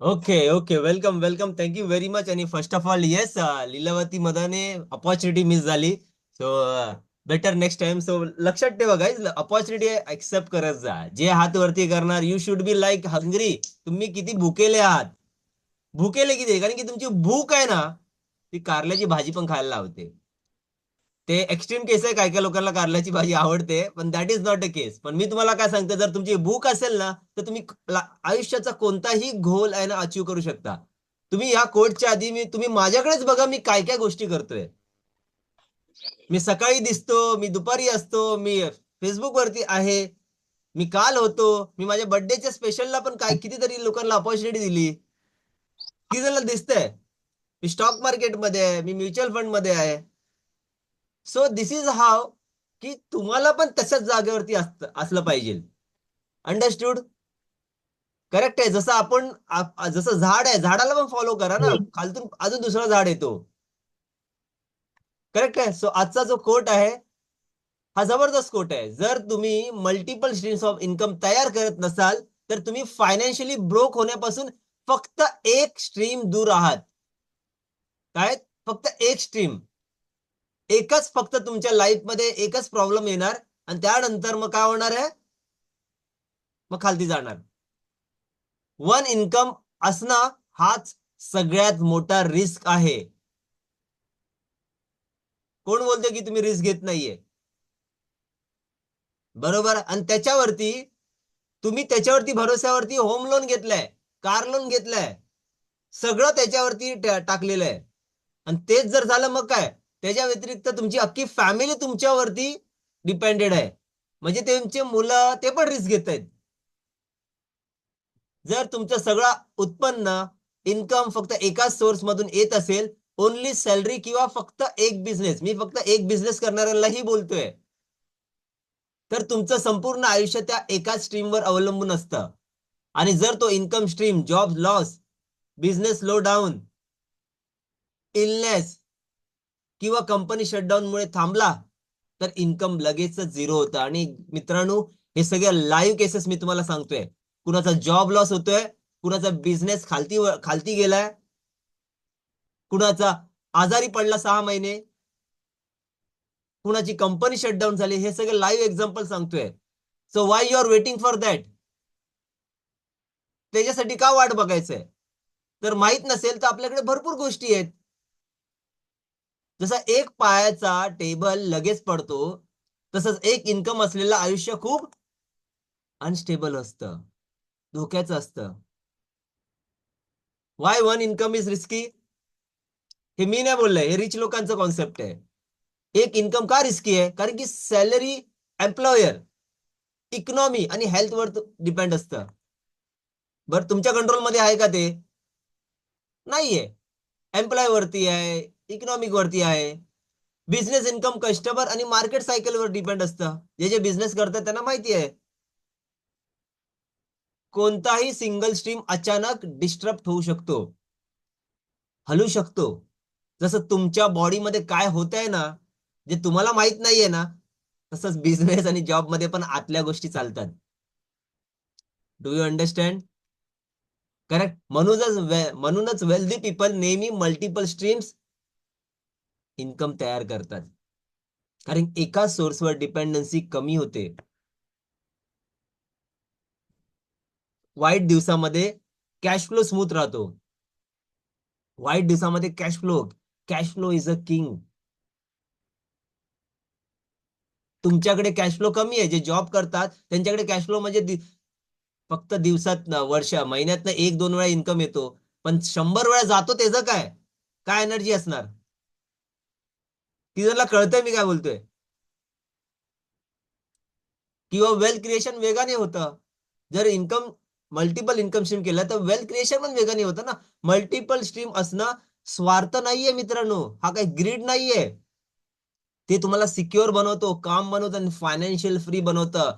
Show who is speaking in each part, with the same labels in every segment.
Speaker 1: Okay okay, welcome welcome, thank you very much. आणि first of all yes, Lilavati मधाने opportunity miss झाली. So better next time. So लक्षात ठेवा guys, opportunity accept करत जा. जे हात वरती करणार, you should be like hungry. तुम्ही किती भुकेले आहात, भुकेले किती, कारण की तुमची भूक आहे ना, ती कारल्याची भाजी पण खायला लावते. ते एक्स्ट्रीम केस आहे, काय काय लोकांना कारल्याची भाजी आवडते, पण that is not a case. पण मी तुम्हाला काय सांगतो, जर तुमची भूक असेल ना, तर तुम्ही आयुष्याचा कोणताही गोल आहे ना अचीव करू शकता. तुम्ही या कोटच्या आधी तुम्ही माझ्याकडेच बघा, मी काय काय गोष्टी करतोय. मी सकाळी दिसतो, मी दुपारी असतो, मी फेसबुक वरती आहे, मी काल होतो, मी माझ्या बर्थडेच्या स्पेशलला पण काय कितीतरी लोकांना अपॉर्च्युनिटी दिली. किती जणांना दिसतंय. मी स्टॉक मार्केटमध्ये आहे, मी म्युच्युअल फंड मध्ये आहे. सो दिस इज हाव, की तुम्हाला पण तशाच जागेवरती असलं पाहिजे. अंडरस्टूड? करेक्ट आहे. जसं आपण जसं झाड आहे, झाडाला पण फॉलो करा ना, खालतून अजून दुसरा झाड येतो. करेक्ट आहे. सो आजचा जो कोट आहे, हा जबरदस्त कोट आहे. जर तुम्ही मल्टिपल स्ट्रीम्स ऑफ इन्कम तयार करत नसाल, तर तुम्ही फायनान्शियली ब्रोक होण्यापासून फक्त एक स्ट्रीम दूर आहात. काय? फक्त एक स्ट्रीम. एकच फक्त तुमच्या लाईफमध्ये एकच प्रॉब्लेम येणार, आणि त्यानंतर मग काय होणार आहे? मग खालती जाणार. वन इन्कम असणं हाच सगळ्यात मोठा रिस्क आहे. कोण बोलतोय की तुम्ही रिस्क घेत नाहीये? बरोबर. आणि त्याच्यावरती भरोश्यावरती होम लोन घेतलंय, कार लोन घेतलंय, सगळं त्याच्यावरती टाकलेलं आहे. आणि तेच जर झालं मग काय? त्याच्या व्यतिरिक्त तुमची अख्खी फॅमिली तुमच्यावरती डिपेंडेड आहे. म्हणजे त्यांचे मुलं ते पण रिस्क घेत आहेत. जर तुमचं सगळं उत्पन्न, इन्कम फक्त एकाच सोर्स मधून येत असेल, ओनली सॅलरी किंवा फक्त एक बिझनेस, मी फक्त एक बिझनेस करणाऱ्यांनाही बोलतोय, तर तुमचं संपूर्ण आयुष्य त्या एकाच स्ट्रीमवर अवलंबून असतं. आणि जर तो income stream, job loss, business slow down, illness किंवा कंपनी शटडाऊन मुळे थांबला, तर इन्कम लगेच झिरो होतं. आणि मित्रांनो, हे सगळे लाईव्ह केसेस मी तुम्हाला सांगतोय. कुणाचा जॉब लॉस होतोय, कुणाचा बिझनेस खालती खालती गेलाय, कुणाचा आजारी पडला 6 महिने, कुणाची कंपनी शटडाऊन झाली, हे सगळे लाईव्ह एक्झाम्पल सांगतोय. So why you are waiting for that? त्याच्यासाठी का वाट बघायचंय? तर माहित नसेल तर आपल्याकडे भरपूर गोष्टी आहेत. जसा एक पायाचा टेबल लगेच पडतो, तसंच एक इन्कम असलेलं आयुष्य खूप अनस्टेबल असतं, धोक्याचं असतं. Y one income is risky? हे मी नाही बोललंय, हे रिच लोकांचं कॉन्सेप्ट आहे. एक इन्कम का रिस्की आहे? कारण की सॅलरी, एम्प्लॉयर, इकॉनॉमी आणि हेल्थवर डिपेंड असतं. बरं, तुमच्या कंट्रोलमध्ये आहे का ते? नाहीये. एम्प्लॉय वरती आहे, इकॉनॉमिक वरती आहे. बिझनेस इन्कम कस्टमर आणि मार्केट सायकलवर डिपेंड असतं. जे जे बिझनेस करतात त्यांना माहिती आहे. कोणताही सिंगल स्ट्रीम अचानक डिस्टर्ब होऊ शकतो, हलू शकतो. जसं तुमच्या बॉडीमध्ये काय होतंय ना, जे तुम्हाला माहित नाहीये ना, तसंच बिझनेस आणि जॉब मध्ये पण आतल्या गोष्टी चालतात. Do you understand? करेक्ट. म्हणूनच वेल्दी पीपल नेहमी मल्टिपल स्ट्रीम्स इन्कम तयार करतात. कारण एका सोर्सवर डिपेंडन्सी कमी होते. वाईट दिवसामध्ये कॅश फ्लो स्मूथ राहतो. वाईट दिवसामध्ये cash flow is a king. तुमच्याकडे कॅश फ्लो कमी आहे, जे जॉब करतात त्यांच्याकडे कॅश फ्लो म्हणजे फक्त दिवसात, वर्ष महिन्यात एक दोन वेळा इन्कम येतो. पण 100 वेळा जातो, त्याचं काय काय एनर्जी असणार? ती जरा कळतंय मी काय बोलतोय? किंवा वेल्थ क्रिएशन वेगाने होतं. जर मल्टिपल इन्कम स्ट्रीम केलं तर वेल्थ क्रिएशन पण वेगाने होतं ना. मल्टिपल स्ट्रीम असणं स्वार्थ नाहीये मित्रांनो, हा काही ग्रीड नाहीये. ते तुम्हाला सिक्युअर बनवतो, काम बनवतं आणि फायनान्शियल फ्री बनवतं.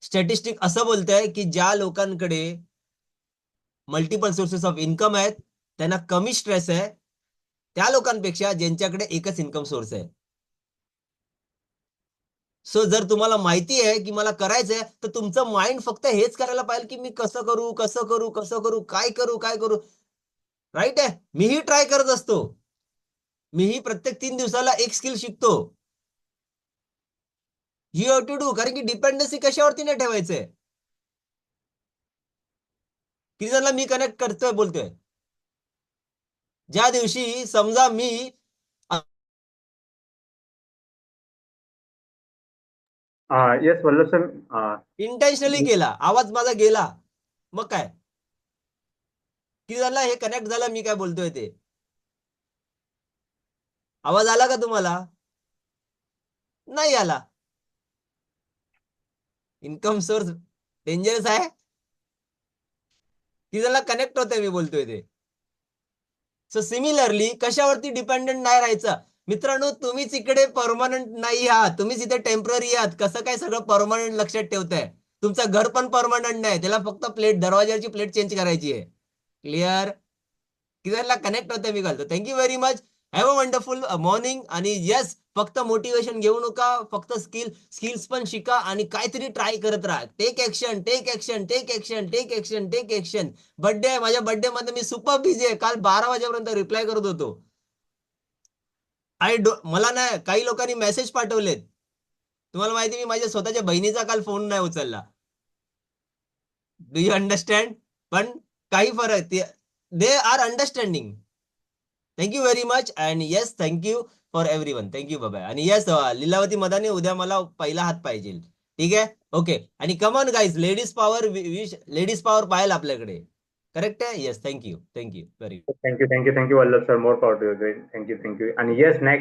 Speaker 1: स्टॅटिस्टिक असं बोलतंय की ज्या लोकांकडे मल्टिपल सोर्सेस ऑफ इन्कम आहेत, त्यांना कमी स्ट्रेस आहे त्या लोकांपेक्षा ज्यांच्याकडे एकच इन्कम सोर्स आहे. सो जर तुम्हाला माहिती आहे की मला करायचंय, तर तुमचं माइंड फक्त हेच करायला पाहिजे की मी कसं करू, कसं करू, कसं करू, काय करू, काय करू. राईट आहे. मीही ट्राय करत असतो. मीही प्रत्येक 3 दिवसाला एक स्किल शिकतो. यू हॅव टू डू, कारण की डिपेंडन्सी कशावरती नाही ठेवायचंय. किती जणांना मी कनेक्ट करतोय बोलतोय. ज्या दिवशी समजा मी
Speaker 2: Yes, Vallabh sir.
Speaker 1: इंटेन्शनली केला, आवाज माझा गेला, मग काय? किती जणांना हे कनेक्ट झालं मी काय बोलतोय ते? आवाज आला का तुम्हाला? नाही आला. इन्कम सोर्स डेंजरस आहे. किती जणांना कनेक्ट होतंय मी बोलतोय ते? सो सिमिलरली कशावरती डिपेंडंट नाही राहायचं. मित्रांनो, तुम्हीच इकडे परमनंट नाही आहात, तुम्हीच इथे टेम्पररी आहात. कसं काय सगळं परमनंट लक्षात ठेवताय? तुमचं घर पण परमनंट नाही, त्याला फक्त प्लेट, दरवाजाची प्लेट चेंज करायची आहे. क्लिअर? किती कनेक्ट होतंय मी घालतो. Thank you very much. Have a wonderful morning. आणि येस, फक्त मोटिवेशन घेऊ नका, फक्त स्किल्स पण शिका आणि काहीतरी ट्राय करत राहा. Take action, take action, take action, take action, take action. Birthday आहे, माझ्या बर्थडे मध्ये मी सुपर बिझी आहे. काल 12 वाजेपर्यंत रिप्लाय करत होतो. मला ना काही लोकांनी मेसेज पाठवलेत. तुम्हाला माहिती, मी माझ्या स्वतःच्या बहिणीचा काल फोन नाही उचलला. Do you understand? पण काही फरक, they are understanding. Thank you very much. And yes, thank you for everyone. Thank you, bye. आणि येस, लीलावती मदाने उद्या मला पहिला हात पाहिजे. ठीक आहे, ओके. आणि come on guys, ladies power, ladies power पाहायला आपल्याकडे. करेक्ट आहे. Yes, thank you, thank you very.
Speaker 2: Thank you, Vallabh sir. More power to you. Great. Thank you. And yes, next.